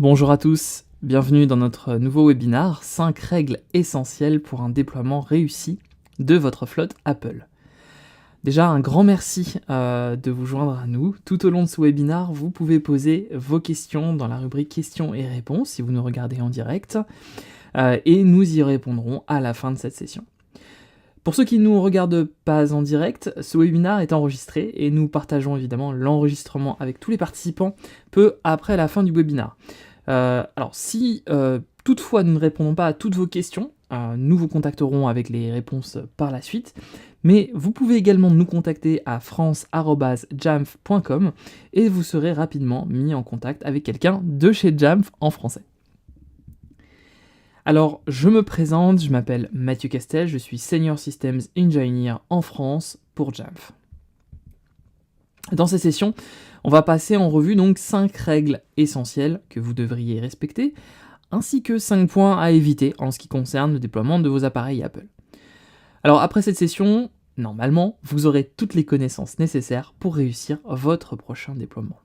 Bonjour à tous, bienvenue dans notre nouveau webinaire 5 règles essentielles pour un déploiement réussi de votre flotte Apple. Déjà un grand merci de vous joindre à nous. Tout au long de ce webinaire, vous pouvez poser vos questions dans la rubrique questions et réponses si vous nous regardez en direct et nous y répondrons à la fin de cette session. Pour ceux qui ne nous regardent pas en direct, ce webinaire est enregistré et nous partageons évidemment l'enregistrement avec tous les participants peu après la fin du webinaire. Alors si toutefois nous ne répondons pas à toutes vos questions, nous vous contacterons avec les réponses par la suite, mais vous pouvez également nous contacter à france@jamf.com et vous serez rapidement mis en contact avec quelqu'un de chez Jamf en français. Alors, je me présente, je m'appelle Mathieu Castel, je suis Senior Systems Engineer en France pour Jamf. Dans cette session, on va passer en revue donc 5 règles essentielles que vous devriez respecter, ainsi que 5 points à éviter en ce qui concerne le déploiement de vos appareils Apple. Alors après cette session, normalement, vous aurez toutes les connaissances nécessaires pour réussir votre prochain déploiement.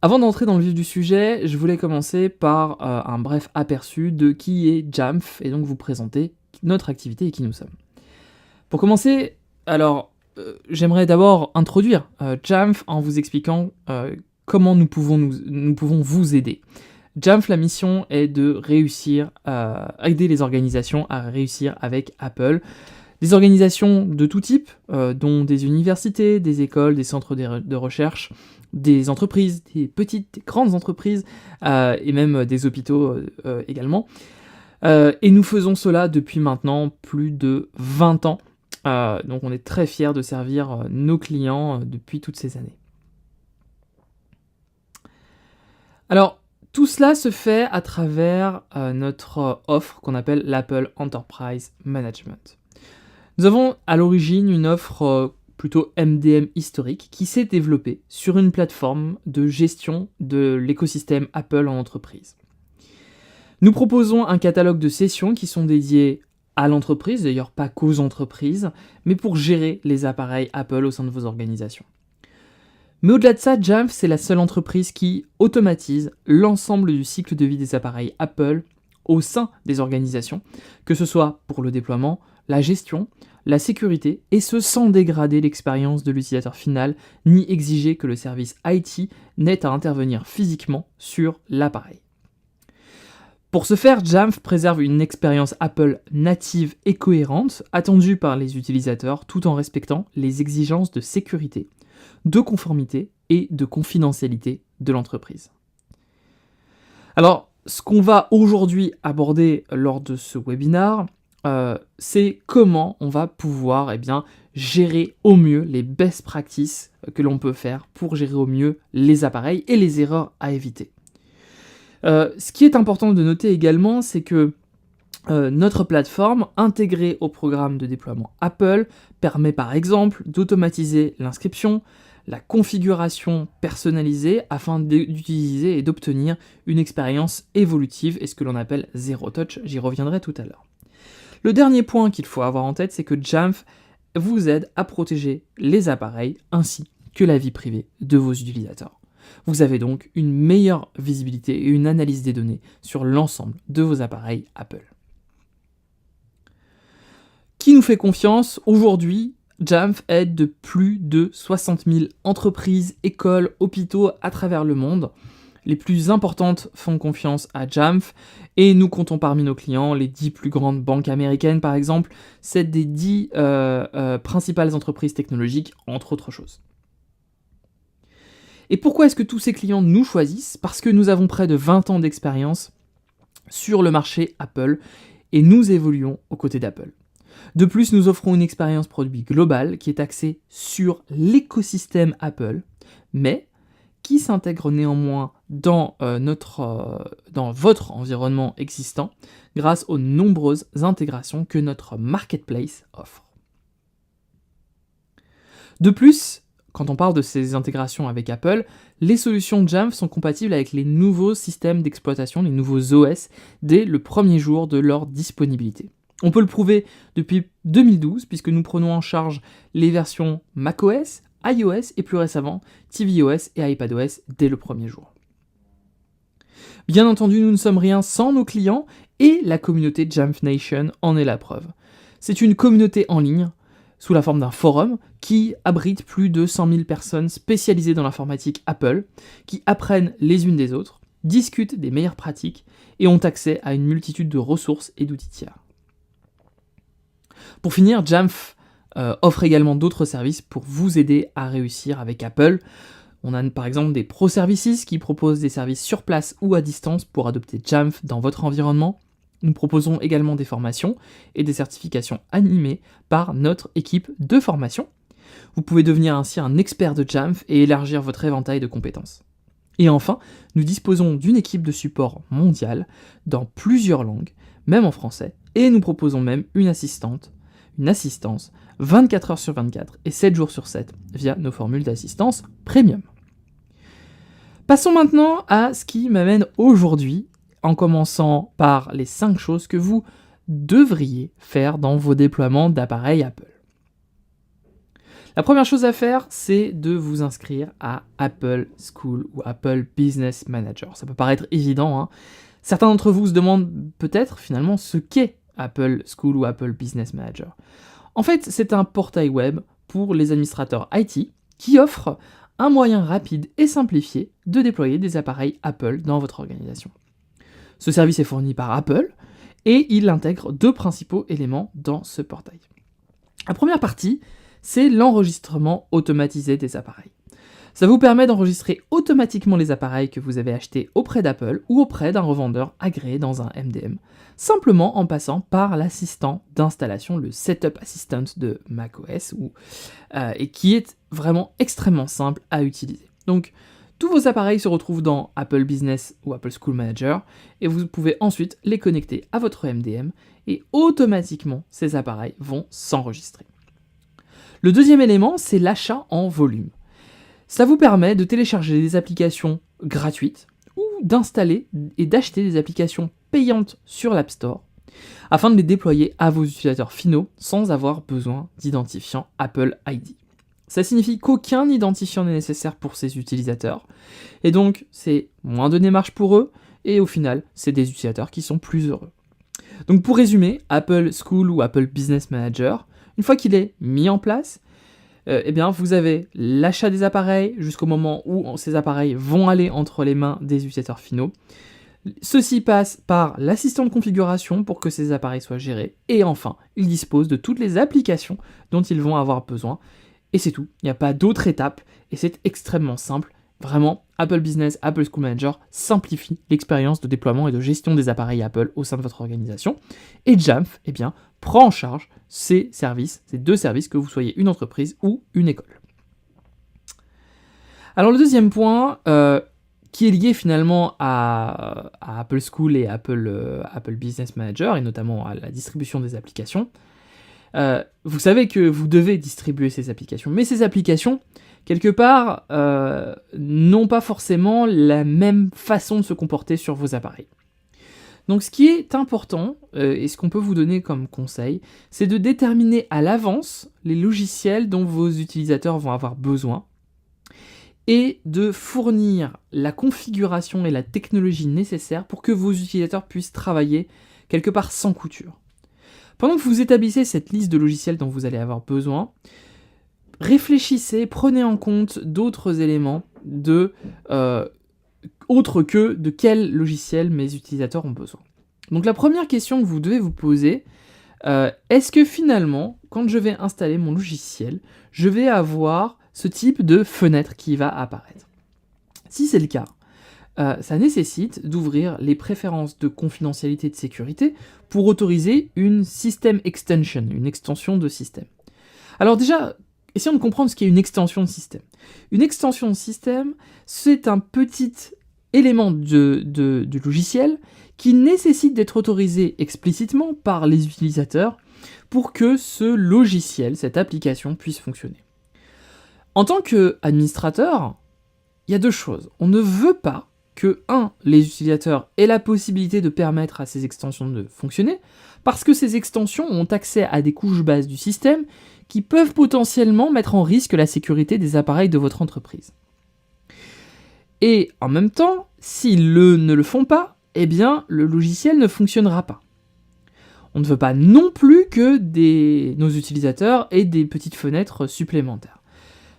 Avant d'entrer dans le vif du sujet, je voulais commencer par un bref aperçu de qui est Jamf et donc vous présenter notre activité et qui nous sommes. Pour commencer, alors j'aimerais d'abord introduire Jamf en vous expliquant comment nous pouvons vous aider. Jamf, la mission est de réussir à aider les organisations à réussir avec Apple. Des organisations de tout type, dont des universités, des écoles, des centres de recherche, des entreprises, des petites, des grandes entreprises, et même des hôpitaux également. Et nous faisons cela depuis maintenant plus de 20 ans. Donc on est très fiers de servir nos clients depuis toutes ces années. Alors, tout cela se fait à travers notre offre qu'on appelle l'Apple Enterprise Management. Nous avons à l'origine une offre plutôt MDM historique qui s'est développée sur une plateforme de gestion de l'écosystème Apple en entreprise. Nous proposons un catalogue de sessions qui sont dédiées à l'entreprise, d'ailleurs pas qu'aux entreprises, mais pour gérer les appareils Apple au sein de vos organisations. Mais au-delà de ça, Jamf, c'est la seule entreprise qui automatise l'ensemble du cycle de vie des appareils Apple au sein des organisations, que ce soit pour le déploiement, la gestion, la sécurité, et ce sans dégrader l'expérience de l'utilisateur final, ni exiger que le service IT n'ait à intervenir physiquement sur l'appareil. Pour ce faire, Jamf préserve une expérience Apple native et cohérente, attendue par les utilisateurs, tout en respectant les exigences de sécurité, de conformité et de confidentialité de l'entreprise. Alors, ce qu'on va aujourd'hui aborder lors de ce webinaire, c'est comment on va pouvoir gérer au mieux les best practices que l'on peut faire pour gérer au mieux les appareils et les erreurs à éviter. Ce qui est important de noter également, c'est que notre plateforme, intégrée au programme de déploiement Apple, permet par exemple d'automatiser l'inscription, la configuration personnalisée afin d'utiliser et d'obtenir une expérience évolutive et ce que l'on appelle Zero Touch, j'y reviendrai tout à l'heure. Le dernier point qu'il faut avoir en tête, c'est que Jamf vous aide à protéger les appareils ainsi que la vie privée de vos utilisateurs. Vous avez donc une meilleure visibilité et une analyse des données sur l'ensemble de vos appareils Apple. Qui nous fait confiance? Aujourd'hui, Jamf aide de plus de 60 000 entreprises, écoles, hôpitaux à travers le monde. Les plus importantes font confiance à Jamf et nous comptons parmi nos clients les 10 plus grandes banques américaines par exemple, c'est des 10 principales entreprises technologiques entre autres choses. Et pourquoi est-ce que tous ces clients nous choisissent? Parce que nous avons près de 20 ans d'expérience sur le marché Apple et nous évoluons aux côtés d'Apple. De plus, nous offrons une expérience produit globale qui est axée sur l'écosystème Apple, mais qui s'intègre néanmoins dans votre environnement existant grâce aux nombreuses intégrations que notre marketplace offre. De plus, quand on parle de ces intégrations avec Apple, les solutions Jamf sont compatibles avec les nouveaux systèmes d'exploitation, les nouveaux OS, dès le premier jour de leur disponibilité. On peut le prouver depuis 2012 puisque nous prenons en charge les versions macOS, iOS et plus récemment tvOS et iPadOS dès le premier jour. Bien entendu, nous ne sommes rien sans nos clients, et la communauté Jamf Nation en est la preuve. C'est une communauté en ligne, sous la forme d'un forum, qui abrite plus de 100 000 personnes spécialisées dans l'informatique Apple, qui apprennent les unes des autres, discutent des meilleures pratiques, et ont accès à une multitude de ressources et d'outils tiers. Pour finir, Jamf offre également d'autres services pour vous aider à réussir avec Apple. On a par exemple des Pro Services qui proposent des services sur place ou à distance pour adopter Jamf dans votre environnement. Nous proposons également des formations et des certifications animées par notre équipe de formation. Vous pouvez devenir ainsi un expert de Jamf et élargir votre éventail de compétences. Et enfin, nous disposons d'une équipe de support mondiale dans plusieurs langues, même en français, et nous proposons même une assistance 24 heures sur 24 et 7 jours sur 7 via nos formules d'assistance premium. Passons maintenant à ce qui m'amène aujourd'hui, en commençant par les 5 choses que vous devriez faire dans vos déploiements d'appareils Apple. La première chose à faire, c'est de vous inscrire à Apple School ou Apple Business Manager. Ça peut paraître évident, hein. Certains d'entre vous se demandent peut-être finalement ce qu'est Apple School ou Apple Business Manager. En fait, c'est un portail web pour les administrateurs IT qui offre un moyen rapide et simplifié de déployer des appareils Apple dans votre organisation. Ce service est fourni par Apple et il intègre 2 principaux éléments dans ce portail. La première partie, c'est l'enregistrement automatisé des appareils. Ça vous permet d'enregistrer automatiquement les appareils que vous avez achetés auprès d'Apple ou auprès d'un revendeur agréé dans un MDM, simplement en passant par l'assistant d'installation, le Setup Assistant de macOS, et qui est vraiment extrêmement simple à utiliser. Donc, tous vos appareils se retrouvent dans Apple Business ou Apple School Manager, et vous pouvez ensuite les connecter à votre MDM, et automatiquement, ces appareils vont s'enregistrer. Le deuxième élément, c'est l'achat en volume. Ça vous permet de télécharger des applications gratuites ou d'installer et d'acheter des applications payantes sur l'App Store afin de les déployer à vos utilisateurs finaux sans avoir besoin d'identifiant Apple ID. Ça signifie qu'aucun identifiant n'est nécessaire pour ces utilisateurs et donc c'est moins de démarches pour eux et au final c'est des utilisateurs qui sont plus heureux. Donc pour résumer, Apple School ou Apple Business Manager, une fois qu'il est mis en place, vous avez l'achat des appareils jusqu'au moment où ces appareils vont aller entre les mains des utilisateurs finaux. Ceci passe par l'assistant de configuration pour que ces appareils soient gérés. Et enfin, ils disposent de toutes les applications dont ils vont avoir besoin. Et c'est tout, il n'y a pas d'autre étape et c'est extrêmement simple. Vraiment, Apple Business, Apple School Manager simplifie l'expérience de déploiement et de gestion des appareils Apple au sein de votre organisation. Et Jamf, prend en charge ces services, ces 2 services, que vous soyez une entreprise ou une école. Alors le deuxième point, qui est lié finalement à Apple School et Apple Business Manager, et notamment à la distribution des applications, vous savez que vous devez distribuer ces applications, mais ces applications, quelque part, n'ont pas forcément la même façon de se comporter sur vos appareils. Donc ce qui est important, et ce qu'on peut vous donner comme conseil, c'est de déterminer à l'avance les logiciels dont vos utilisateurs vont avoir besoin, et de fournir la configuration et la technologie nécessaires pour que vos utilisateurs puissent travailler quelque part sans couture. Pendant que vous établissez cette liste de logiciels dont vous allez avoir besoin, réfléchissez, prenez en compte d'autres éléments autre que de quel logiciel mes utilisateurs ont besoin. Donc la première question que vous devez vous poser, est-ce que finalement, quand je vais installer mon logiciel, je vais avoir ce type de fenêtre qui va apparaître? Si c'est le cas, ça nécessite d'ouvrir les préférences de confidentialité et de sécurité pour autoriser une System Extension, une extension de système. Alors déjà, essayons de comprendre ce qu'est une extension de système. Une extension de système, c'est un petit élément du logiciel qui nécessite d'être autorisé explicitement par les utilisateurs pour que ce logiciel, cette application, puisse fonctionner. En tant qu'administrateur, il y a 2 choses. On ne veut pas que, les utilisateurs aient la possibilité de permettre à ces extensions de fonctionner, parce que ces extensions ont accès à des couches bases du système qui peuvent potentiellement mettre en risque la sécurité des appareils de votre entreprise. Et en même temps, s'ils ne le font pas, eh bien le logiciel ne fonctionnera pas. On ne veut pas non plus que nos utilisateurs aient des petites fenêtres supplémentaires.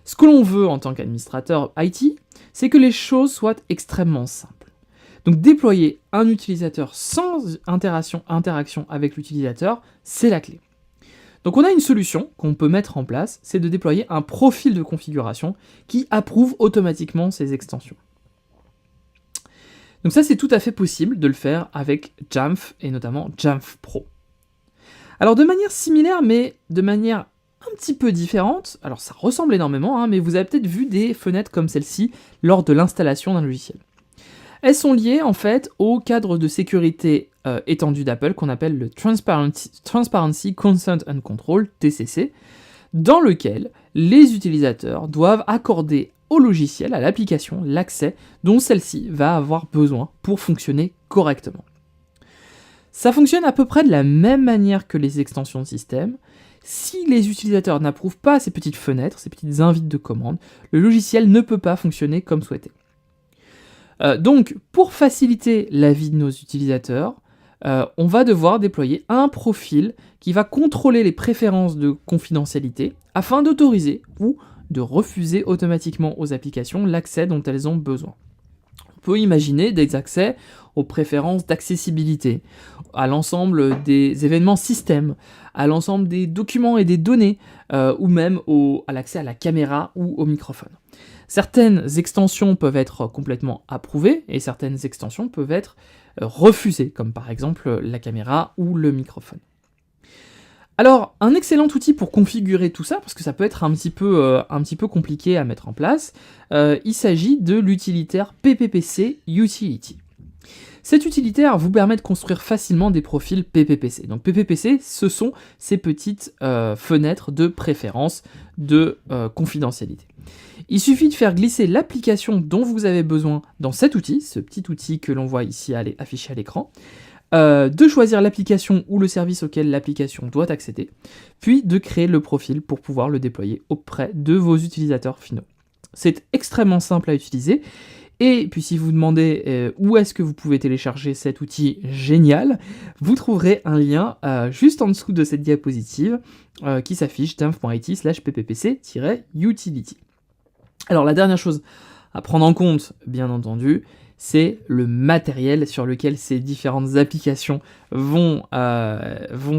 Ce que l'on veut en tant qu'administrateur IT, c'est que les choses soient extrêmement simples. Donc déployer un utilisateur sans interaction avec l'utilisateur, c'est la clé. Donc on a une solution qu'on peut mettre en place, c'est de déployer un profil de configuration qui approuve automatiquement ces extensions. Donc ça, c'est tout à fait possible de le faire avec Jamf et notamment Jamf Pro. Alors de manière similaire, mais de manière un petit peu différente, alors ça ressemble énormément, mais vous avez peut-être vu des fenêtres comme celle-ci lors de l'installation d'un logiciel. Elles sont liées en fait au cadre de sécurité étendu d'Apple qu'on appelle le Transparency Consent and Control, TCC, dans lequel les utilisateurs doivent accorder au logiciel, à l'application, l'accès dont celle-ci va avoir besoin pour fonctionner correctement. Ça fonctionne à peu près de la même manière que les extensions de système. Si les utilisateurs n'approuvent pas ces petites fenêtres, ces petites invites de commande, le logiciel ne peut pas fonctionner comme souhaité. Donc, pour faciliter la vie de nos utilisateurs, on va devoir déployer un profil qui va contrôler les préférences de confidentialité afin d'autoriser ou de refuser automatiquement aux applications l'accès dont elles ont besoin. On peut imaginer des accès aux préférences d'accessibilité, à l'ensemble des événements système, à l'ensemble des documents et des données, ou même à l'accès à la caméra ou au microphone. Certaines extensions peuvent être complètement approuvées et certaines extensions peuvent être refusées, comme par exemple la caméra ou le microphone. Alors, un excellent outil pour configurer tout ça, parce que ça peut être un petit peu compliqué à mettre en place, il s'agit de l'utilitaire PPPC Utility. Cet utilitaire vous permet de construire facilement des profils PPPC. Donc PPPC, ce sont ces petites fenêtres de préférence de confidentialité. Il suffit de faire glisser l'application dont vous avez besoin dans cet outil, ce petit outil que l'on voit ici affiché à l'écran, de choisir l'application ou le service auquel l'application doit accéder, puis de créer le profil pour pouvoir le déployer auprès de vos utilisateurs finaux. C'est extrêmement simple à utiliser, et puis si vous demandez où est-ce que vous pouvez télécharger cet outil génial, vous trouverez un lien juste en dessous de cette diapositive qui s'affiche jamf.it/pppc-utility. Alors la dernière chose à prendre en compte, bien entendu, c'est le matériel sur lequel ces différentes applications vont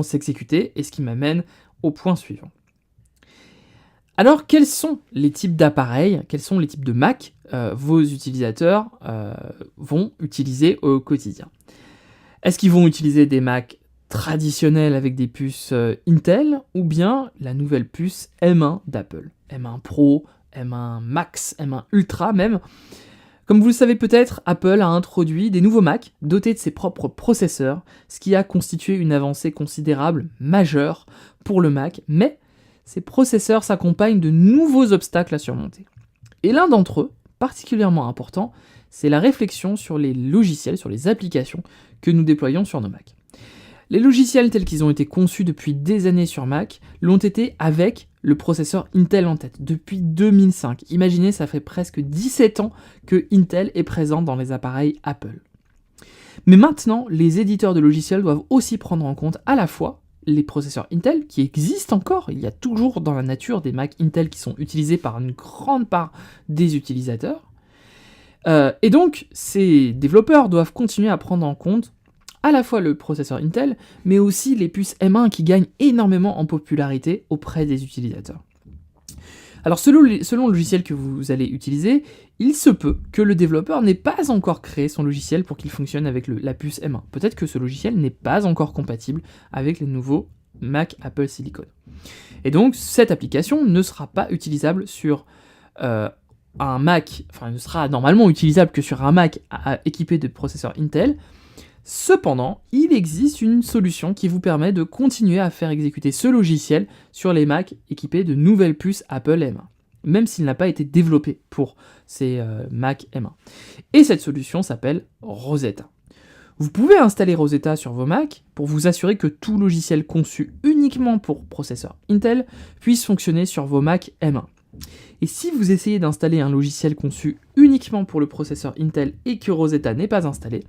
s'exécuter, et ce qui m'amène au point suivant. Alors, quels sont les types d'appareils, quels sont les types de Mac vos utilisateurs vont utiliser au quotidien? Est-ce qu'ils vont utiliser des Mac traditionnels avec des puces Intel, ou bien la nouvelle puce M1 d'Apple? M1 Pro, M1 Max, M1 Ultra même. Comme vous le savez peut-être, Apple a introduit des nouveaux Mac dotés de ses propres processeurs, ce qui a constitué une avancée considérable, majeure pour le Mac, mais ces processeurs s'accompagnent de nouveaux obstacles à surmonter. Et l'un d'entre eux, particulièrement important, c'est la réflexion sur les logiciels, sur les applications que nous déployons sur nos Mac. Les logiciels tels qu'ils ont été conçus depuis des années sur Mac l'ont été avec le processeur Intel en tête, depuis 2005. Imaginez, ça fait presque 17 ans que Intel est présent dans les appareils Apple. Mais maintenant, les éditeurs de logiciels doivent aussi prendre en compte à la fois les processeurs Intel, qui existent encore, il y a toujours dans la nature des Mac Intel qui sont utilisés par une grande part des utilisateurs, et donc ces développeurs doivent continuer à prendre en compte à la fois le processeur Intel, mais aussi les puces M1 qui gagnent énormément en popularité auprès des utilisateurs. Alors selon le logiciel que vous allez utiliser, il se peut que le développeur n'ait pas encore créé son logiciel pour qu'il fonctionne avec la puce M1. Peut-être que ce logiciel n'est pas encore compatible avec les nouveaux Mac Apple Silicon. Et donc cette application ne sera pas utilisable sur un Mac, enfin ne sera normalement utilisable que sur un Mac équipé de processeur Intel. Cependant, il existe une solution qui vous permet de continuer à faire exécuter ce logiciel sur les Mac équipés de nouvelles puces Apple M1, même s'il n'a pas été développé pour ces Mac M1. Et cette solution s'appelle Rosetta. Vous pouvez installer Rosetta sur vos Mac pour vous assurer que tout logiciel conçu uniquement pour processeur Intel puisse fonctionner sur vos Mac M1. Et si vous essayez d'installer un logiciel conçu uniquement pour le processeur Intel et que Rosetta n'est pas installé,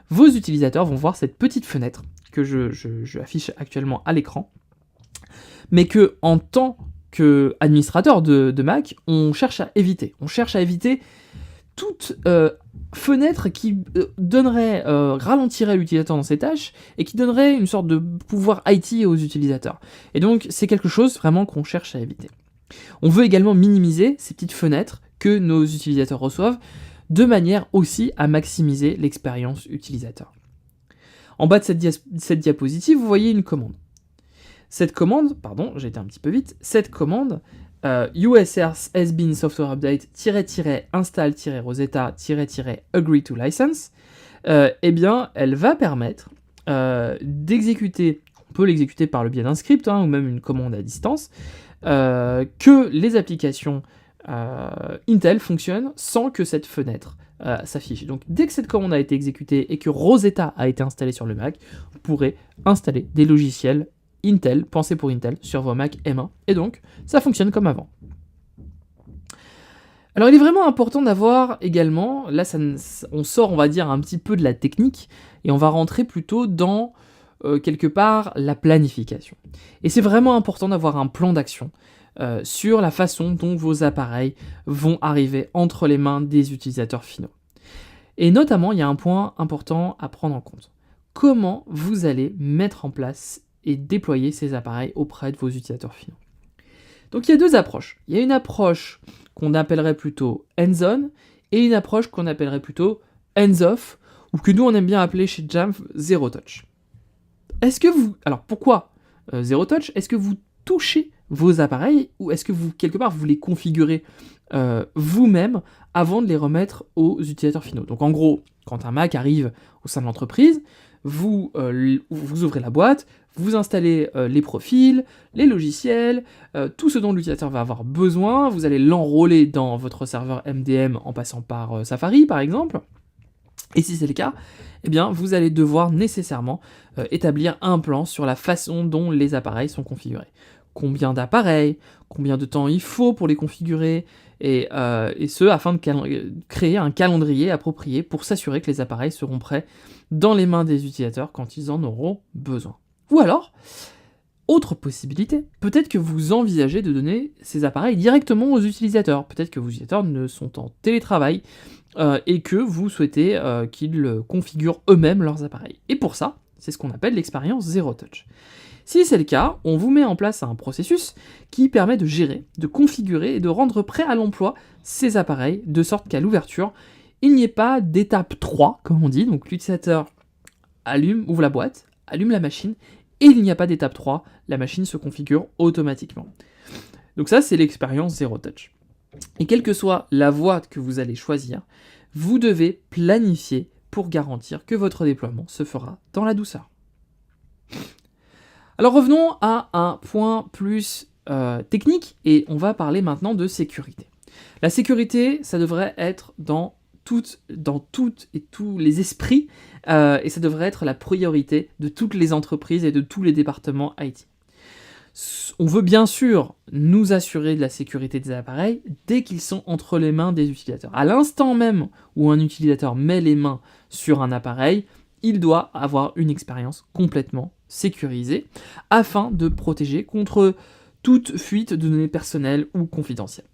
vos utilisateurs vont voir cette petite fenêtre que je affiche actuellement à l'écran, mais que en tant qu'administrateur de Mac, on cherche à éviter. On cherche à éviter toute fenêtre qui ralentirait l'utilisateur dans ses tâches et qui donnerait une sorte de pouvoir IT aux utilisateurs. Et donc, c'est quelque chose vraiment qu'on cherche à éviter. On veut également minimiser ces petites fenêtres que nos utilisateurs reçoivent, de manière aussi à maximiser l'expérience utilisateur. En bas de cette diapositive, vous voyez une commande. Cette commande, pardon, j'ai été un petit peu vite, cette commande, USR has been software update install Rosetta agree to license, eh bien, elle va permettre d'exécuter, on peut l'exécuter par le biais d'un script, ou même une commande à distance, que les applications Intel fonctionnent sans que cette fenêtre s'affiche. Donc dès que cette commande a été exécutée et que Rosetta a été installée sur le Mac, vous pourrez installer des logiciels Intel, pensés pour Intel, sur vos Mac M1, et donc ça fonctionne comme avant. Alors il est vraiment important d'avoir également, là on sort on va dire un petit peu de la technique, et on va rentrer plutôt dans quelque part la planification. Et c'est vraiment important d'avoir un plan d'action sur la façon dont vos appareils vont arriver entre les mains des utilisateurs finaux. Et notamment, il y a un point important à prendre en compte. Comment vous allez mettre en place et déployer ces appareils auprès de vos utilisateurs finaux. Donc il y a deux approches. Il y a une approche qu'on appellerait plutôt hands-on et une approche qu'on appellerait plutôt hands-off, ou que nous on aime bien appeler chez Jamf zero touch. Alors pourquoi zero touch? Est-ce que vous touchez vos appareils ou est-ce que vous, quelque part, vous les configurez vous-même avant de les remettre aux utilisateurs finaux? Donc en gros, quand un Mac arrive au sein de l'entreprise, vous ouvrez la boîte, vous installez les profils, les logiciels, tout ce dont l'utilisateur va avoir besoin, vous allez l'enrôler dans votre serveur MDM en passant par Safari par exemple, et si c'est le cas, eh bien vous allez devoir nécessairement établir un plan sur la façon dont les appareils sont configurés. Combien d'appareils, combien de temps il faut pour les configurer, et ce afin de créer un calendrier approprié pour s'assurer que les appareils seront prêts dans les mains des utilisateurs quand ils en auront besoin. Ou alors, autre possibilité, peut-être que vous envisagez de donner ces appareils directement aux utilisateurs. Peut-être que vos utilisateurs ne sont en télétravail et que vous souhaitez qu'ils configurent eux-mêmes leurs appareils. Et pour ça, c'est ce qu'on appelle l'expérience Zero Touch. Si c'est le cas, on vous met en place un processus qui permet de gérer, de configurer et de rendre prêt à l'emploi ces appareils, de sorte qu'à l'ouverture, il n'y ait pas d'étape 3, comme on dit, donc l'utilisateur ouvre la boîte, allume la machine, et il n'y a pas d'étape 3, la machine se configure automatiquement. Donc ça, c'est l'expérience Zero Touch. Et quelle que soit la voie que vous allez choisir, vous devez planifier pour garantir que votre déploiement se fera dans la douceur. Alors revenons à un point plus technique, et on va parler maintenant de sécurité. La sécurité, ça devrait être dans toutes et tous les esprits, et ça devrait être la priorité de toutes les entreprises et de tous les départements IT. On veut bien sûr nous assurer de la sécurité des appareils dès qu'ils sont entre les mains des utilisateurs. À l'instant même où un utilisateur met les mains sur un appareil, il doit avoir une expérience complètement sécurisée afin de protéger contre toute fuite de données personnelles ou confidentielles.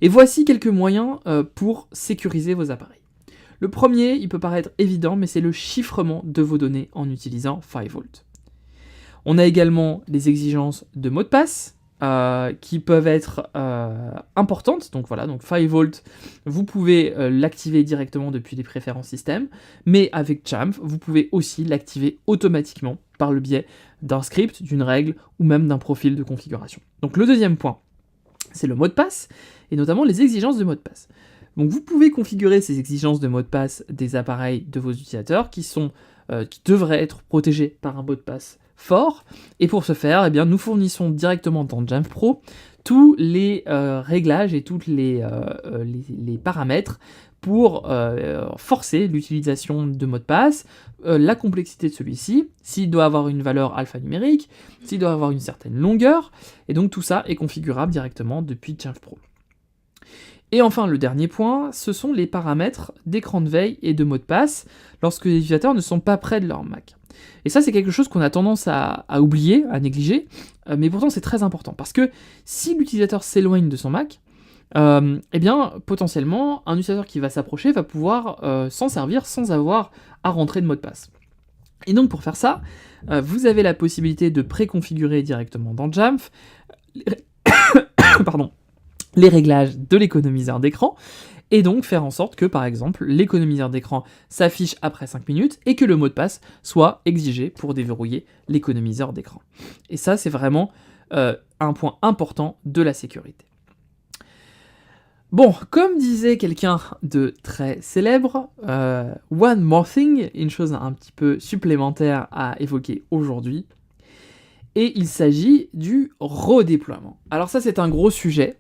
Et voici quelques moyens pour sécuriser vos appareils. Le premier, il peut paraître évident, mais c'est le chiffrement de vos données en utilisant 5V. On a également les exigences de mots de passe qui peuvent être importantes. Donc voilà, donc 5V, vous pouvez l'activer directement depuis les préférences système, mais avec Jamf, vous pouvez aussi l'activer automatiquement par le biais d'un script, d'une règle ou même d'un profil de configuration. Donc le deuxième point, c'est le mot de passe, et notamment les exigences de mot de passe. Donc vous pouvez configurer ces exigences de mot de passe des appareils de vos utilisateurs qui devraient être protégés par un mot de passe fort, et pour ce faire, eh bien, nous fournissons directement dans Jamf Pro tous les réglages et tous les paramètres pour forcer l'utilisation de mot de passe, la complexité de celui-ci, s'il doit avoir une valeur alphanumérique, s'il doit avoir une certaine longueur, et donc tout ça est configurable directement depuis Jamf Pro. Et enfin, le dernier point, ce sont les paramètres d'écran de veille et de mot de passe lorsque les utilisateurs ne sont pas près de leur Mac. Et ça, c'est quelque chose qu'on a tendance à oublier, à négliger, mais pourtant c'est très important, parce que si l'utilisateur s'éloigne de son Mac, eh bien, potentiellement, un utilisateur qui va s'approcher va pouvoir s'en servir sans avoir à rentrer de mot de passe. Et donc, pour faire ça, vous avez la possibilité de préconfigurer directement dans Jamf les réglages de l'économiseur d'écran, et donc faire en sorte que, par exemple, l'économiseur d'écran s'affiche après 5 minutes et que le mot de passe soit exigé pour déverrouiller l'économiseur d'écran. Et ça, c'est vraiment un point important de la sécurité. Bon, comme disait quelqu'un de très célèbre, one more thing, une chose un petit peu supplémentaire à évoquer aujourd'hui, et il s'agit du redéploiement. Alors ça, c'est un gros sujet,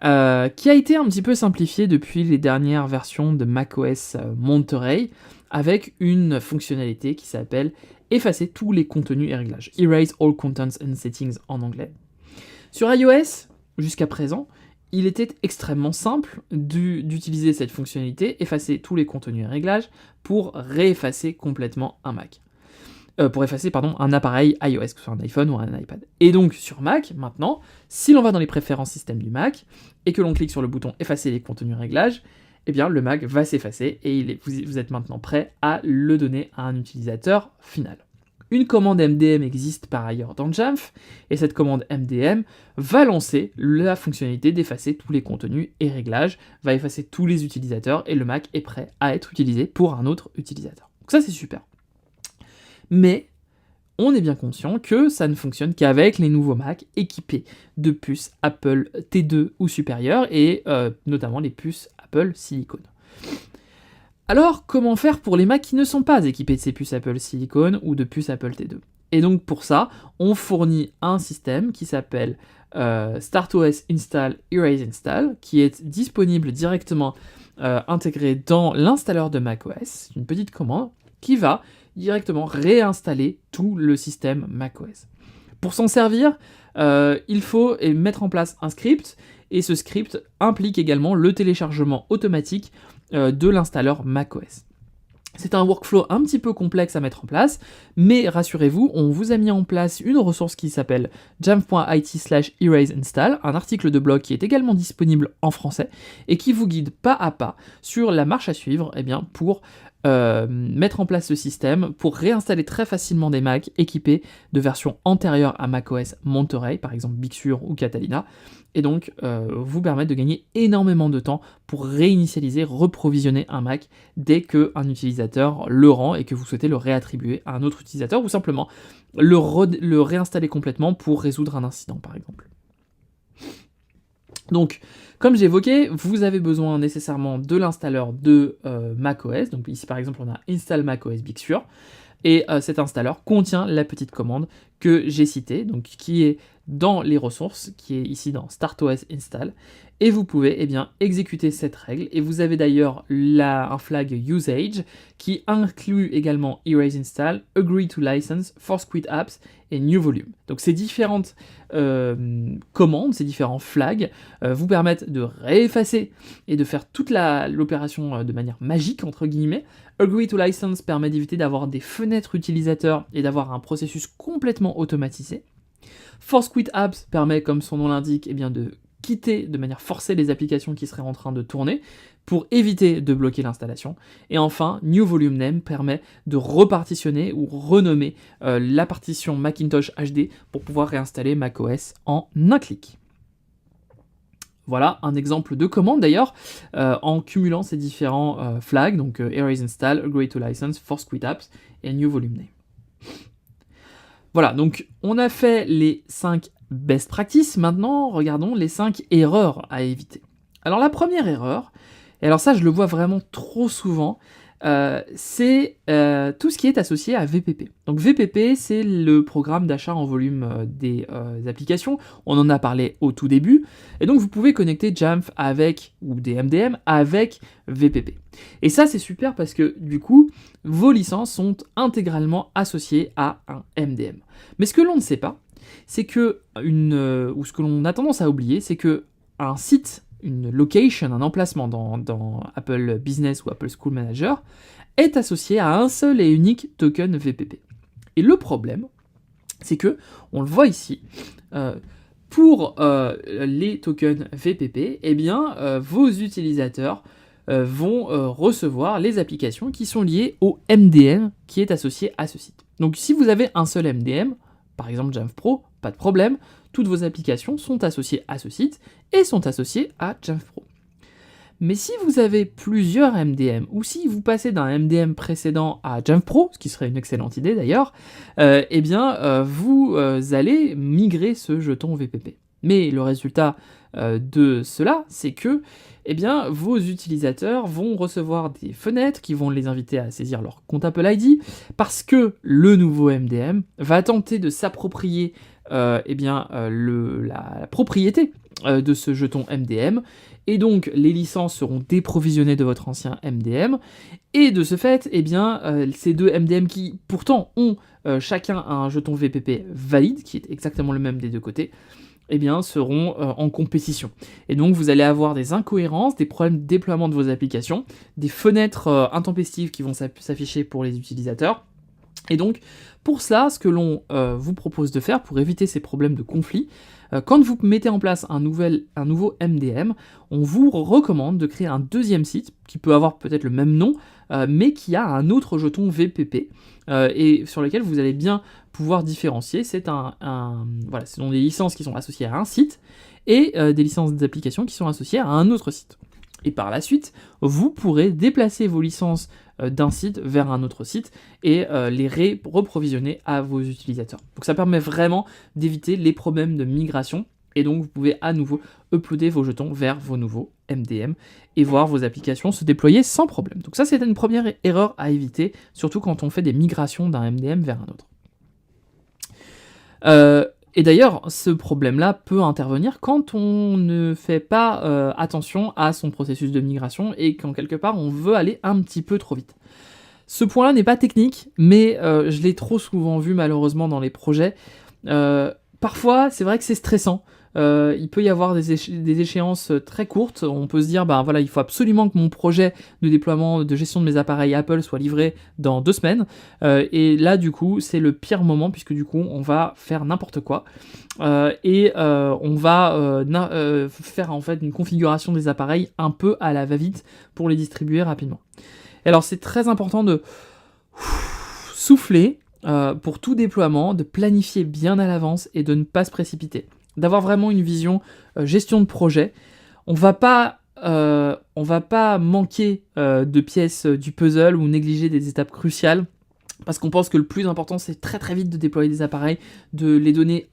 qui a été un petit peu simplifié depuis les dernières versions de macOS Monterey, avec une fonctionnalité qui s'appelle effacer tous les contenus et réglages, erase all contents and settings en anglais. Sur iOS, jusqu'à présent, il était extrêmement simple d'utiliser cette fonctionnalité, effacer tous les contenus et réglages, pour réeffacer complètement un Mac. Un appareil iOS, que ce soit un iPhone ou un iPad. Et donc sur Mac, maintenant, si l'on va dans les préférences système du Mac, et que l'on clique sur le bouton effacer les contenus et réglages, eh bien le Mac va s'effacer, et vous êtes maintenant prêt à le donner à un utilisateur final. Une commande MDM existe par ailleurs dans Jamf, et cette commande MDM va lancer la fonctionnalité d'effacer tous les contenus et réglages, va effacer tous les utilisateurs, et le Mac est prêt à être utilisé pour un autre utilisateur. Donc ça, c'est super. Mais on est bien conscient que ça ne fonctionne qu'avec les nouveaux Mac équipés de puces Apple T2 ou supérieures, et notamment les puces Apple Silicon. Alors, comment faire pour les Macs qui ne sont pas équipés de ces puces Apple Silicon ou de puces Apple T2 ? Et donc pour ça, on fournit un système qui s'appelle StartOS Install Erase Install, qui est disponible directement intégré dans l'installeur de macOS, une petite commande qui va directement réinstaller tout le système macOS. Pour s'en servir, il faut mettre en place un script, et ce script implique également le téléchargement automatique de l'installeur macOS. C'est un workflow un petit peu complexe à mettre en place, mais rassurez-vous, on vous a mis en place une ressource qui s'appelle jamf.it/eraseinstall, un article de blog qui est également disponible en français, et qui vous guide pas à pas sur la marche à suivre pour mettre en place ce système, pour réinstaller très facilement des Macs équipés de versions antérieures à macOS Monterey, par exemple Big Sur ou Catalina, et donc vous permettre de gagner énormément de temps pour réinitialiser, reprovisionner un Mac dès qu'un utilisateur le rend et que vous souhaitez le réattribuer à un autre utilisateur, ou simplement le réinstaller complètement pour résoudre un incident, par exemple. Donc, comme j'ai évoqué, vous avez besoin nécessairement de l'installeur de macOS. Donc ici par exemple on a Install macOS Big Sur, et cet installeur contient la petite commande que j'ai citée, donc qui est dans les ressources, qui est ici dans StartOS Install, et vous pouvez exécuter cette règle, et vous avez d'ailleurs un flag Usage qui inclut également Erase Install, Agree to License, Force Quit Apps et New Volume. Donc ces différentes commandes, ces différents flags vous permettent de réeffacer et de faire toute l'opération de manière magique, entre guillemets. Agree to License permet d'éviter d'avoir des fenêtres utilisateurs et d'avoir un processus complètement automatisé. Force Quit Apps permet, comme son nom l'indique, de quitter de manière forcée les applications qui seraient en train de tourner pour éviter de bloquer l'installation. Et enfin, New Volume Name permet de repartitionner ou renommer la partition Macintosh HD pour pouvoir réinstaller macOS en un clic. Voilà un exemple de commande d'ailleurs, en cumulant ces différents flags, donc Erase Install, Agree to License, Force Quit Apps et New Volume Name. Voilà, donc on a fait les 5 best practices, maintenant regardons les 5 erreurs à éviter. Alors la première erreur, et alors ça je le vois vraiment trop souvent, c'est tout ce qui est associé à VPP. Donc VPP, c'est le programme d'achat en volume des applications. On en a parlé au tout début. Et donc vous pouvez connecter Jamf avec, ou des MDM avec VPP. Et ça, c'est super parce que du coup, vos licences sont intégralement associées à un MDM. Mais ce que l'on ne sait pas, c'est que, ou ce que l'on a tendance à oublier, c'est que un site, une location, un emplacement dans Apple Business ou Apple School Manager est associé à un seul et unique token VPP. Et le problème, c'est que, on le voit ici, pour les tokens VPP, eh bien, vos utilisateurs vont recevoir les applications qui sont liées au MDM qui est associé à ce site. Donc si vous avez un seul MDM, par exemple Jamf Pro, pas de problème, toutes vos applications sont associées à ce site et sont associées à Jamf Pro. Mais si vous avez plusieurs MDM, ou si vous passez d'un MDM précédent à Jamf Pro, ce qui serait une excellente idée d'ailleurs, eh bien, vous allez migrer ce jeton VPP. Mais le résultat de cela, c'est que eh bien, vos utilisateurs vont recevoir des fenêtres qui vont les inviter à saisir leur compte Apple ID, parce que le nouveau MDM va tenter de s'approprier la propriété de ce jeton MDM, et donc les licences seront déprovisionnées de votre ancien MDM, et de ce fait, eh bien, ces deux MDM qui pourtant ont chacun un jeton VPP valide, qui est exactement le même des deux côtés, eh bien, seront en compétition. Et donc, vous allez avoir des incohérences, des problèmes de déploiement de vos applications, des fenêtres intempestives qui vont s'afficher pour les utilisateurs. Et donc, pour cela, ce que l'on vous propose de faire, pour éviter ces problèmes de conflit, quand vous mettez en place un nouveau MDM, on vous recommande de créer un deuxième site, qui peut avoir peut-être le même nom, mais qui a un autre jeton VPP, et sur lequel vous allez bien pouvoir différencier. Ce sont des licences qui sont associées à un site, et des licences d'application qui sont associées à un autre site. Et par la suite, vous pourrez déplacer vos licences d'un site vers un autre site et les reprovisionner à vos utilisateurs. Donc ça permet vraiment d'éviter les problèmes de migration, et donc vous pouvez à nouveau uploader vos jetons vers vos nouveaux MDM et voir vos applications se déployer sans problème. Donc ça, c'est une première erreur à éviter, surtout quand on fait des migrations d'un MDM vers un autre. Et d'ailleurs, ce problème-là peut intervenir quand on ne fait pas attention à son processus de migration et quand quelque part on veut aller un petit peu trop vite. Ce point-là n'est pas technique, mais je l'ai trop souvent vu malheureusement dans les projets. Parfois, c'est vrai que c'est stressant. Il peut y avoir des échéances très courtes. On peut se dire, il faut absolument que mon projet de déploiement, de gestion de mes appareils Apple soit livré dans 2 semaines. Et là, du coup, c'est le pire moment, puisque du coup, on va faire n'importe quoi. On va faire en fait une configuration des appareils un peu à la va-vite pour les distribuer rapidement. Et alors, c'est très important de souffler pour tout déploiement, de planifier bien à l'avance et de ne pas se précipiter. D'avoir vraiment une vision gestion de projet. On va pas manquer de pièces du puzzle ou négliger des étapes cruciales, parce qu'on pense que le plus important, c'est très très vite de déployer des appareils, de les donner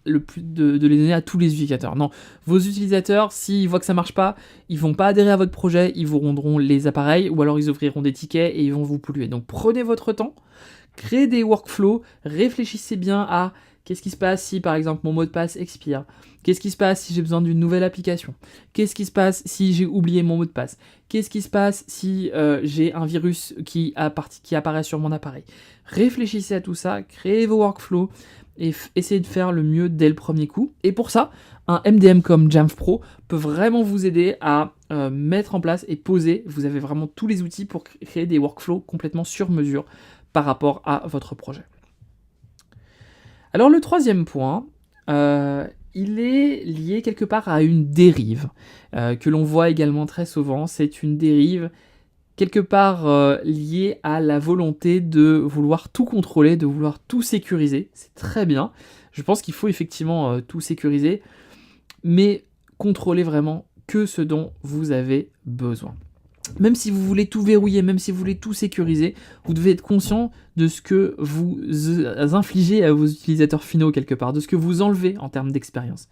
à tous les utilisateurs. Non, vos utilisateurs, s'ils voient que ça marche pas, ils vont pas adhérer à votre projet, ils vous rendront les appareils, ou alors ils ouvriront des tickets et ils vont vous polluer. Donc prenez votre temps, créez des workflows, réfléchissez bien à qu'est-ce qui se passe si, par exemple, mon mot de passe expire? Qu'est-ce qui se passe si j'ai besoin d'une nouvelle application? Qu'est-ce qui se passe si j'ai oublié mon mot de passe? Qu'est-ce qui se passe si j'ai un virus qui apparaît sur mon appareil? Réfléchissez à tout ça, créez vos workflows et essayez de faire le mieux dès le premier coup. Et pour ça, un MDM comme Jamf Pro peut vraiment vous aider à mettre en place et poser. Vous avez vraiment tous les outils pour créer des workflows complètement sur mesure par rapport à votre projet. Alors le troisième point, il est lié quelque part à une dérive que l'on voit également très souvent. C'est une dérive quelque part liée à la volonté de vouloir tout contrôler, de vouloir tout sécuriser. C'est très bien. Je pense qu'il faut effectivement tout sécuriser, mais contrôler vraiment que ce dont vous avez besoin. Même si vous voulez tout verrouiller, même si vous voulez tout sécuriser, vous devez être conscient de ce que vous infligez à vos utilisateurs finaux quelque part, de ce que vous enlevez en termes d'expérience.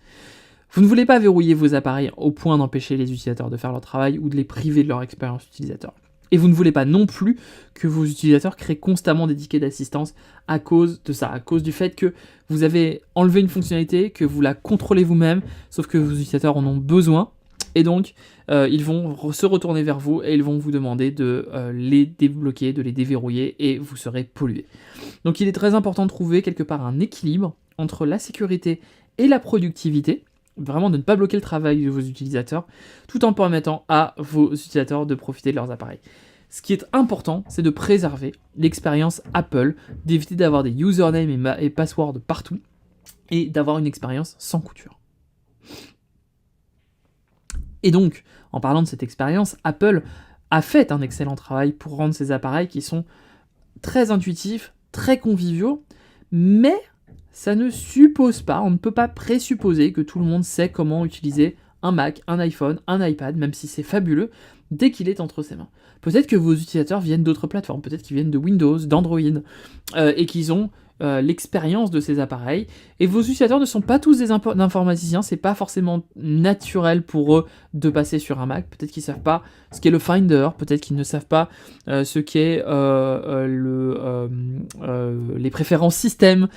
Vous ne voulez pas verrouiller vos appareils au point d'empêcher les utilisateurs de faire leur travail ou de les priver de leur expérience utilisateur. Et vous ne voulez pas non plus que vos utilisateurs créent constamment des tickets d'assistance à cause de ça, à cause du fait que vous avez enlevé une fonctionnalité, que vous la contrôlez vous-même, sauf que vos utilisateurs en ont besoin, et donc ils vont se retourner vers vous et ils vont vous demander de les débloquer, de les déverrouiller, et vous serez pollué. Donc il est très important de trouver quelque part un équilibre entre la sécurité et la productivité, vraiment de ne pas bloquer le travail de vos utilisateurs, tout en permettant à vos utilisateurs de profiter de leurs appareils. Ce qui est important, c'est de préserver l'expérience Apple, d'éviter d'avoir des usernames et passwords partout, et d'avoir une expérience sans couture. Et donc, en parlant de cette expérience, Apple a fait un excellent travail pour rendre ces appareils qui sont très intuitifs, très conviviaux, mais ça ne suppose pas, on ne peut pas présupposer que tout le monde sait comment utiliser un Mac, un iPhone, un iPad, même si c'est fabuleux, dès qu'il est entre ses mains. Peut-être que vos utilisateurs viennent d'autres plateformes, peut-être qu'ils viennent de Windows, d'Android, et qu'ils ont l'expérience de ces appareils, et vos utilisateurs ne sont pas tous des informaticiens, c'est pas forcément naturel pour eux de passer sur un Mac, peut-être qu'ils savent pas ce qu'est le Finder, peut-être qu'ils ne savent pas ce qu'est les préférences système,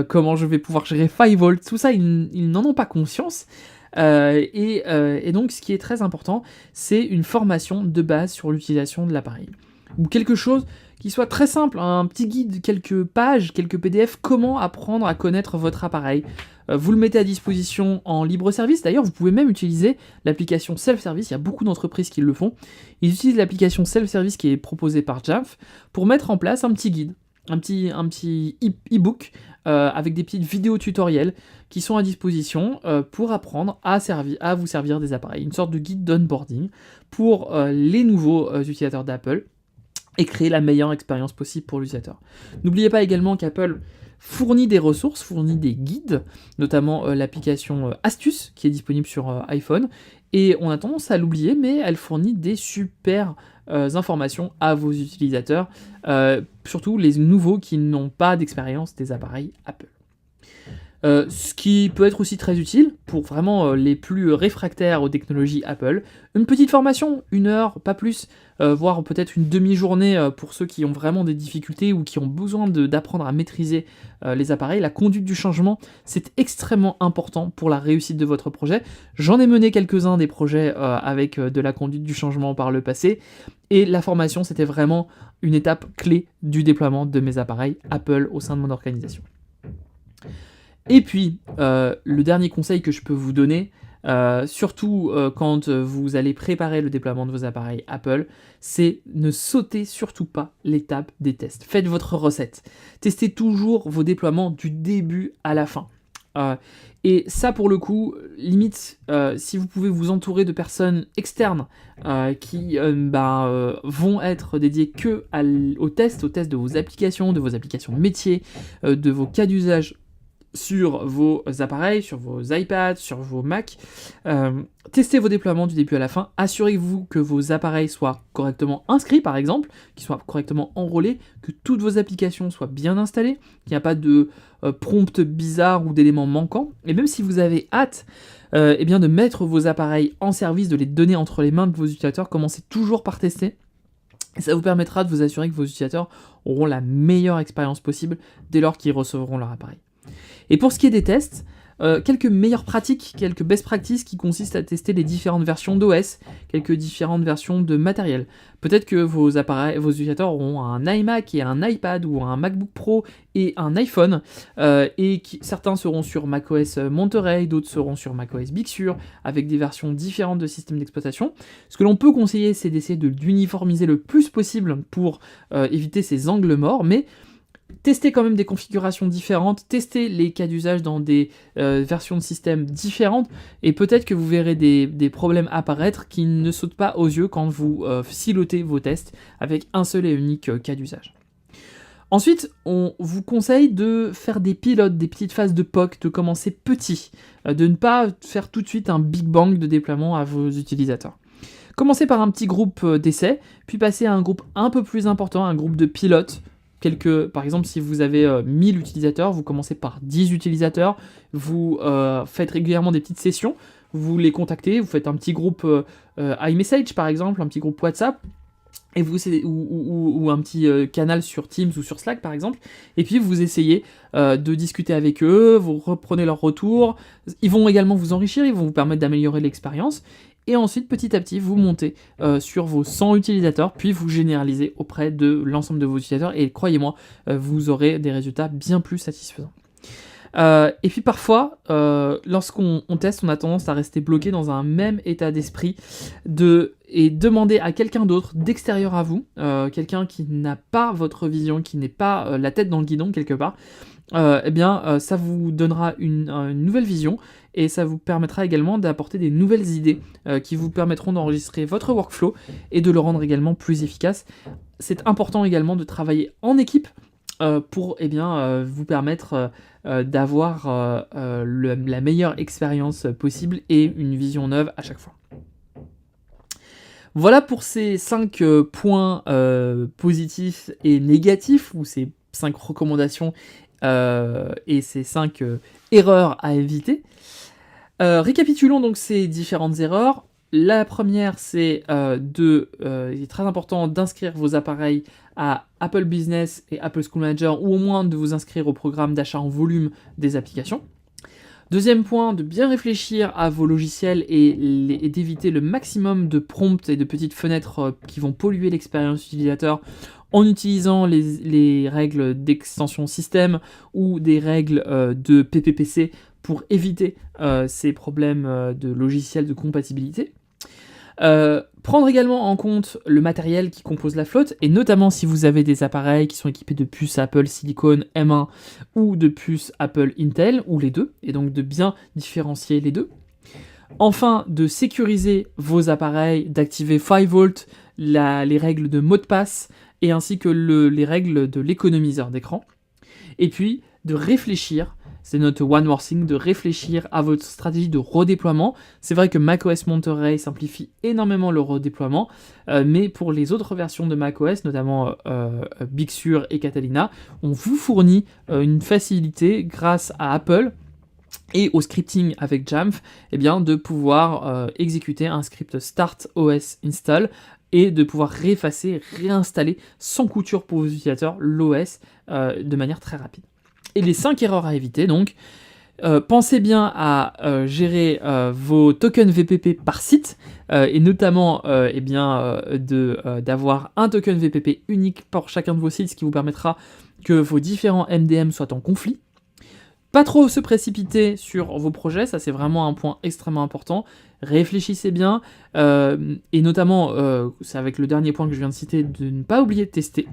comment je vais pouvoir gérer Firewall, tout ça, ils n'en ont pas conscience. Et donc ce qui est très important, c'est une formation de base sur l'utilisation de l'appareil. Ou quelque chose qui soit très simple, un petit guide, quelques pages, quelques PDF, comment apprendre à connaître votre appareil. Vous le mettez à disposition en libre service, d'ailleurs vous pouvez même utiliser l'application self-service, il y a beaucoup d'entreprises qui le font. Ils utilisent l'application self-service qui est proposée par Jamf pour mettre en place un petit guide, un petit e-book avec des petites vidéos tutoriels qui sont à disposition pour apprendre à vous servir des appareils. Une sorte de guide d'onboarding pour les nouveaux utilisateurs d'Apple et créer la meilleure expérience possible pour l'utilisateur. N'oubliez pas également qu'Apple fournit des ressources, fournit des guides, notamment l'application Astuces qui est disponible sur iPhone, et on a tendance à l'oublier, mais elle fournit des super informations à vos utilisateurs, surtout les nouveaux qui n'ont pas d'expérience des appareils Apple. Ce qui peut être aussi très utile pour vraiment les plus réfractaires aux technologies Apple, une petite formation, 1 heure, pas plus, voire peut-être une demi-journée pour ceux qui ont vraiment des difficultés ou qui ont besoin d'apprendre à maîtriser les appareils. La conduite du changement, c'est extrêmement important pour la réussite de votre projet. J'en ai mené quelques-uns des projets avec de la conduite du changement par le passé, et la formation, c'était vraiment une étape clé du déploiement de mes appareils Apple au sein de mon organisation. Et puis, le dernier conseil que je peux vous donner, surtout quand vous allez préparer le déploiement de vos appareils Apple, c'est ne sautez surtout pas l'étape des tests. Faites votre recette. Testez toujours vos déploiements du début à la fin. Et ça, pour le coup, limite, si vous pouvez vous entourer de personnes externes qui vont être dédiées que aux tests de vos applications métiers, de vos cas d'usage sur vos appareils, sur vos iPads, sur vos Mac. Testez vos déploiements du début à la fin. Assurez-vous que vos appareils soient correctement inscrits, par exemple, qu'ils soient correctement enrôlés, que toutes vos applications soient bien installées, qu'il n'y a pas de prompt bizarre ou d'éléments manquants. Et même si vous avez hâte de mettre vos appareils en service, de les donner entre les mains de vos utilisateurs, commencez toujours par tester. Et ça vous permettra de vous assurer que vos utilisateurs auront la meilleure expérience possible dès lors qu'ils recevront leur appareil. Et pour ce qui est des tests, quelques meilleures pratiques, quelques best practices qui consistent à tester les différentes versions d'OS, quelques différentes versions de matériel. Peut-être que vos utilisateurs auront un iMac et un iPad ou un MacBook Pro et un iPhone, certains seront sur macOS Monterey, d'autres seront sur macOS Big Sur, avec des versions différentes de systèmes d'exploitation. Ce que l'on peut conseiller, c'est d'essayer d'uniformiser le plus possible pour éviter ces angles morts, mais testez quand même des configurations différentes, testez les cas d'usage dans des versions de système différentes, et peut-être que vous verrez des problèmes apparaître qui ne sautent pas aux yeux quand vous silotez vos tests avec un seul et unique cas d'usage. Ensuite, on vous conseille de faire des pilotes, des petites phases de POC, de commencer petit, de ne pas faire tout de suite un big bang de déploiement à vos utilisateurs. Commencez par un petit groupe d'essai, puis passez à un groupe un peu plus important, un groupe de pilotes. Par exemple, si vous avez 1000 utilisateurs, vous commencez par 10 utilisateurs, vous faites régulièrement des petites sessions, vous les contactez, vous faites un petit groupe iMessage par exemple, un petit groupe WhatsApp, et ou un petit canal sur Teams ou sur Slack par exemple, et puis vous essayez de discuter avec eux, vous reprenez leur retour, ils vont également vous enrichir, ils vont vous permettre d'améliorer l'expérience, et ensuite petit à petit vous montez sur vos 100 utilisateurs, puis vous généralisez auprès de l'ensemble de vos utilisateurs, et croyez-moi, vous aurez des résultats bien plus satisfaisants. Et puis parfois, lorsqu'on teste, on a tendance à rester bloqué dans un même état d'esprit et demander à quelqu'un d'autre d'extérieur à vous, quelqu'un qui n'a pas votre vision, qui n'est pas la tête dans le guidon quelque part, ça vous donnera une nouvelle vision et ça vous permettra également d'apporter des nouvelles idées qui vous permettront d'enregistrer votre workflow et de le rendre également plus efficace. C'est important également de travailler en équipe pour vous permettre d'avoir la meilleure expérience possible et une vision neuve à chaque fois. Voilà pour ces 5 points positifs et négatifs, ou ces 5 recommandations et ces 5 erreurs à éviter. Récapitulons donc ces différentes erreurs. La première, c'est il est très important d'inscrire vos appareils à Apple Business et Apple School Manager, ou au moins de vous inscrire au programme d'achat en volume des applications. Deuxième point, de bien réfléchir à vos logiciels et d'éviter le maximum de prompts et de petites fenêtres qui vont polluer l'expérience utilisateur en utilisant les règles d'extension système ou des règles de PPPC pour éviter ces problèmes de logiciels de compatibilité. Prendre également en compte le matériel qui compose la flotte, et notamment si vous avez des appareils qui sont équipés de puces Apple Silicon M1 ou de puces Apple Intel, ou les deux, et donc de bien différencier les deux. Enfin, de sécuriser vos appareils, d'activer 5V, les règles de mot de passe, et ainsi que les règles de l'économiseur d'écran. Et puis, de réfléchir, c'est notre one more thing, de réfléchir à votre stratégie de redéploiement. C'est vrai que macOS Monterey simplifie énormément le redéploiement, mais pour les autres versions de macOS, notamment Big Sur et Catalina, on vous fournit une facilité grâce à Apple et au scripting avec Jamf, de pouvoir exécuter un script Start OS Install et de pouvoir réinstaller sans couture pour vos utilisateurs l'OS de manière très rapide. Et les 5 erreurs à éviter, donc, pensez bien à gérer vos tokens VPP par site, et notamment d'avoir un token VPP unique pour chacun de vos sites, ce qui vous permettra que vos différents MDM soient en conflit. Pas trop se précipiter sur vos projets, ça c'est vraiment un point extrêmement important. Réfléchissez bien, et notamment, c'est avec le dernier point que je viens de citer, de ne pas oublier de tester.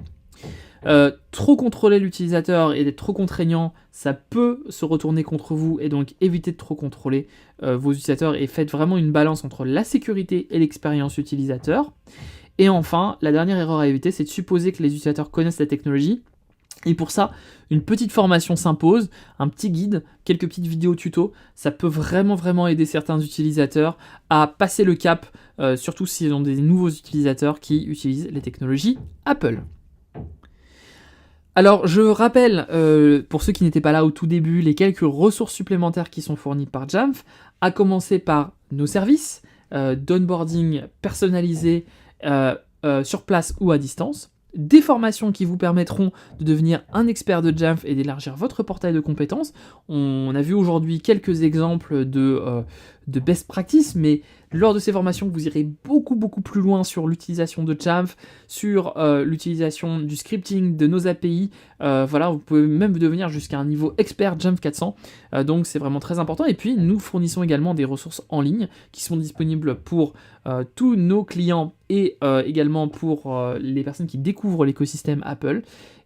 Trop contrôler l'utilisateur et d'être trop contraignant, ça peut se retourner contre vous, et donc évitez de trop contrôler vos utilisateurs et faites vraiment une balance entre la sécurité et l'expérience utilisateur. Et enfin, la dernière erreur à éviter, c'est de supposer que les utilisateurs connaissent la technologie. Et pour ça, une petite formation s'impose, un petit guide, quelques petites vidéos tuto, ça peut vraiment aider certains utilisateurs à passer le cap, surtout s'ils ont des nouveaux utilisateurs qui utilisent les technologies Apple. Alors, je rappelle, pour ceux qui n'étaient pas là au tout début, les quelques ressources supplémentaires qui sont fournies par Jamf, à commencer par nos services d'onboarding personnalisé sur place ou à distance, des formations qui vous permettront de devenir un expert de Jamf et d'élargir votre portail de compétences. On a vu aujourd'hui quelques exemples de best practice, mais lors de ces formations, vous irez beaucoup plus loin sur l'utilisation de Jamf, sur l'utilisation du scripting de nos API. Vous pouvez même devenir jusqu'à un niveau expert Jamf 400. Donc c'est vraiment très important. Et puis nous fournissons également des ressources en ligne qui sont disponibles pour tous nos clients et également pour les personnes qui découvrent l'écosystème Apple.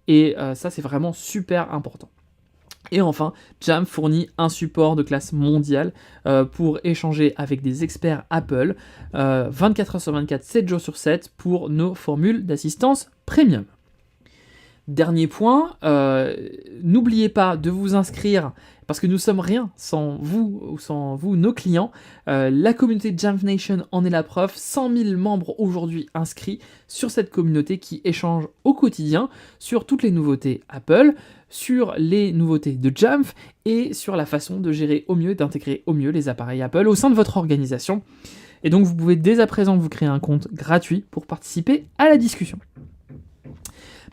Et ça c'est vraiment super important. Et enfin, Jamf fournit un support de classe mondiale pour échanger avec des experts Apple 24 heures sur 24, 7 jours sur 7 pour nos formules d'assistance premium. Dernier point, n'oubliez pas de vous inscrire, parce que nous sommes rien sans vous, nos clients. La communauté Jamf Nation en est la preuve. 100 000 membres aujourd'hui inscrits sur cette communauté qui échange au quotidien sur toutes les nouveautés Apple, sur les nouveautés de Jamf et sur la façon de gérer au mieux, d'intégrer au mieux les appareils Apple au sein de votre organisation. Et donc vous pouvez dès à présent vous créer un compte gratuit pour participer à la discussion.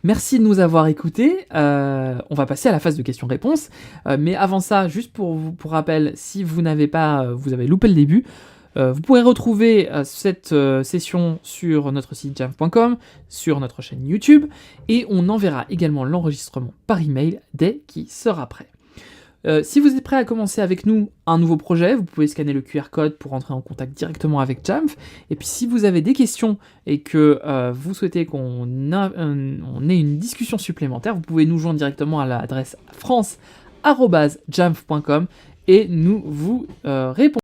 Merci de nous avoir écoutés. On va passer à la phase de questions-réponses. Mais avant ça, juste pour rappel, si vous avez loupé le début, vous pourrez retrouver cette session sur notre site jamf.com, sur notre chaîne YouTube, et on enverra également l'enregistrement par email dès qu'il sera prêt. Si vous êtes prêt à commencer avec nous un nouveau projet, vous pouvez scanner le QR code pour entrer en contact directement avec Jamf. Et puis si vous avez des questions et que vous souhaitez qu'on ait une discussion supplémentaire, vous pouvez nous joindre directement à l'adresse france@jamf.com et nous vous répondrons.